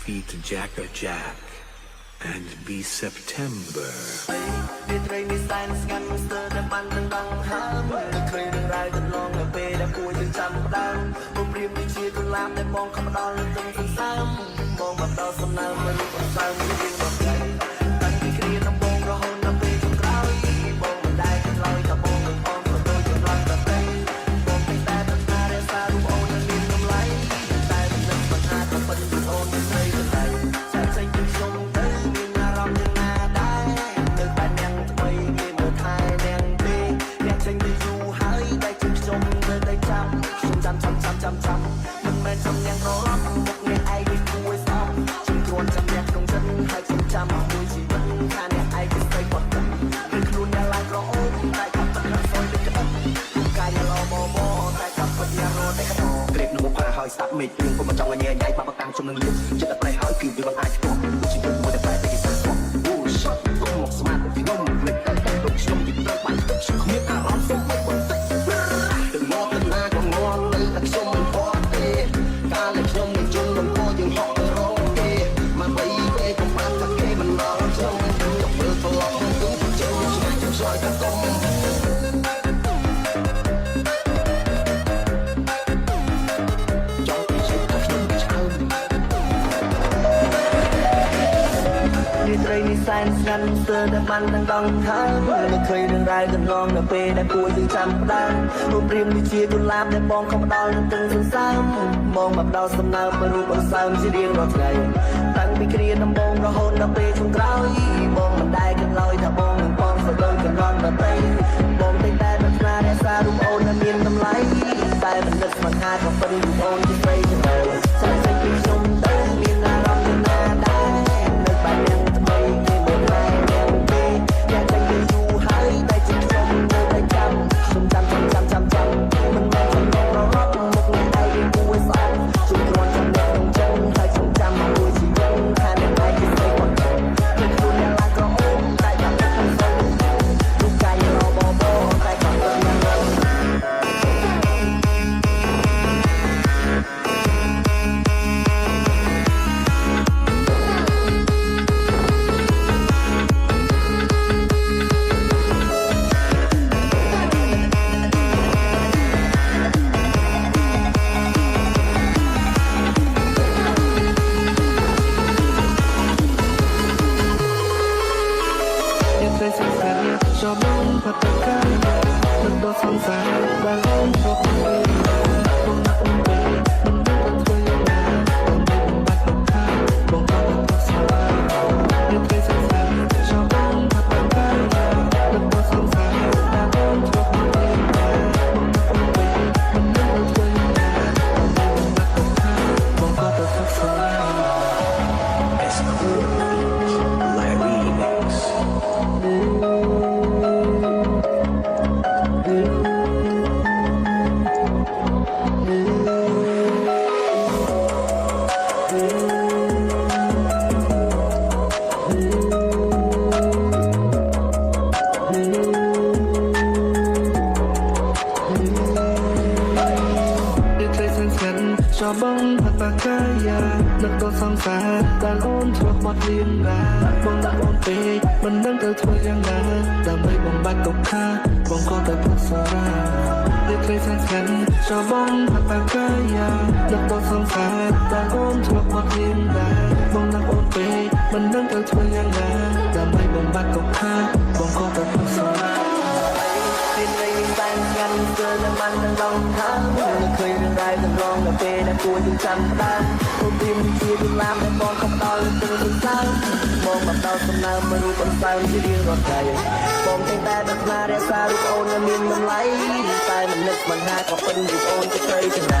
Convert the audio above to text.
feet Jack a Jack and be September វាត្រីនេះសែនស្ងាត់ស្ទើរតែបានដណ្ដងហើមមិនឃើញរឿងរ៉ាវកន្លងនៅពេលដែលគួរយើងចាំដើមបំព្រាមដូចជាកុលាបដែលបងខំដល់លើទឹកសន្សើមបងមកដល់សំណើមមិនបន្សើមរៀងមកใจតាំងពីគ្រាដំបូងរហូតដល់ពេលចុងក្រោយបងមិនដែលគិតឡើយថាបងនឹងអមក៏ដូចជាឡើងតែបងតែប្រាថ្នារក្សារូបអូននៅមានតម្លៃតែមិននឹកមិនថាក៏ប៉ុនរូបអូនមិនស្រីទៅតែចាក់ចេញពីខ្ញុំទៅមានអារម្មណ៍យ៉ាងណាដែរនៅតែនាងថ្មីគេមើលថែនាងទេអ្នកចេញទៅយូរហើយតែជាខ្ញុំនៅតែចាំមិនមែនសំនាងរត់មុខអ្នកឯងវាគួរស្អប់ខ្ញុំគ្រាន់ចាំអ្នកក្នុងចិត្តហើយខ្ញុំចាំមួយជីវិតថាអ្នកឯងគឺស្រីបត់ទឹកគឺខ្លួនដែលឡើងក្រអូបតែកាប់ទឹករសយដូចក្តឹបកាយល្អបតែកាប់ពិតយ៉ាងរត់តែក្តោក្រេបនៅមុខផាហើយស្ដាប់មេឃព្រៀងពុំមកចង់ញ៉ៃញ៉ៃបាក់តាមខ្ញុំនឹងលៀបចិត្តតែប្រៃហើយគឺវាមិនអាចឆ្ពោះជីវិតមួយតែប្រែតែគេសាស្ត្រអូ shot គុំមកស្មាតពីខ្ញុំភ្លេចតែដូចខ្ញុំពីត្រូវបានទឹកខ្ញុំមានអារម្មណ៍សុំមិនបន្តិចទៅមកទៅណាក៏ងល់នៅតែខ្ញុំមិនពណ៌ទេកាលខ្ញុំនឹងជុំនឹងពោយើងហក់ទៅរងគេមកបីពេលកំបានថាគេមិនដល់ខ្ញុំចង់មើលត្រឡប់ទៅជុំឆ្ងាយខ្ញុំឆ្លើយតែកុំត្រីនេះសែនស្ងាត់ស្ទើរតែបានដណ្ដងហើមមិនឃើញរឿងរ៉ាវកន្លងនៅពេលដែលគួរយើងចាំដើមរូបព្រាមដូចជាកុលាបដែលបងខំដល់នឹងទឹកសន្សើមបងមកដល់សំណើមរូបអង្សើមជារៀងរាល់ថ្ងៃតាំងពីគ្រាដំបូងរហូតដល់ពេលចុងក្រោយបងមិនដែលគិតឡើយថាបងនឹងបងសដូចកន្លងដទៃបងតែប្រាថ្នារក្សារូបអូននៅមានតម្លៃតែមិននឹកស្មានថាក៏ប៉ុនរូបអូនជាស្រីចំណើចាក់ចេញពីខ្ញុំទៅមានអារម្មណ៍យ៉ាងណាដែរនៅបែបយ៉ាងថ្មីគេមិនឡែយ៉ាងទេអ្នកចេញទៅយូរហើយតែជាខ្ញុំនៅតែចាំមិនមែនខ្ញុំរត់មុខអ្នកឯងគួរស្អប់ជួយគ្រាន់ចាំអ្នកក្នុងចិត្តហើយខ្ញុំចាំមួយជីវិតថាអ្នកឯងគឺស្រីគាត់ខ្ញុំគឺខ្លួនអ្នកឡើងក្រអូបតែចាំទឹកមិនសូវរូបកាយល្អតែកំពុងយ៉ាងណាชอบน้องพัดกายมันก็สงสารบางคนชอบคุยมันนักอุ่นไปมันดูกันเธอยังไงต้องไปบังบัดบังคับบังคับบังคับสวายยังเคยสงสารชอบน้องพัดกายมันก็สงสารบางคนชอบคุยมันนักอุ่นไปมันดูกันเธอยังไงต้องไปบังบัดบังคับบังคับบังคับสวาย It's cool Larry Mixชอบบ้องผัดปากกายานึกตัวสงสารการโอนทั่วบทเรียนราบ้องตะโอนไปมันนั่งเธอทั่วยังไงแต่ไม่บ้องบัดตกค่าบ้องก็แต่พักสาราเด็กเคยสั้นกันชอบบ้องผัดปากกายานึกตัวสงสารการโอนทั่วบทเรียนราบ้องนั่งโอนไปมันนั่งเธอทั่วยังไงแต่ไม่บ้องบัดตกค่าบ้องก็แต่พักสาราเป็นไรแต่งงานเจอแล้วมันต้องลองทำไม่เคยเรื่องใดต้องลองแต่เป็นแต่ตัวยังจำได้ผมพิมพ์ที่ดูแลแต่บอลเขาตอนตื่นสายมองแบบเราสำนักมารู้คนฟังที่เรียงรถใจผมแต่แบบนาเรศาลูกโอนมีมันไหลแต่มันนึกมันหาก็เป็นลูกโอนจะเคยจังไร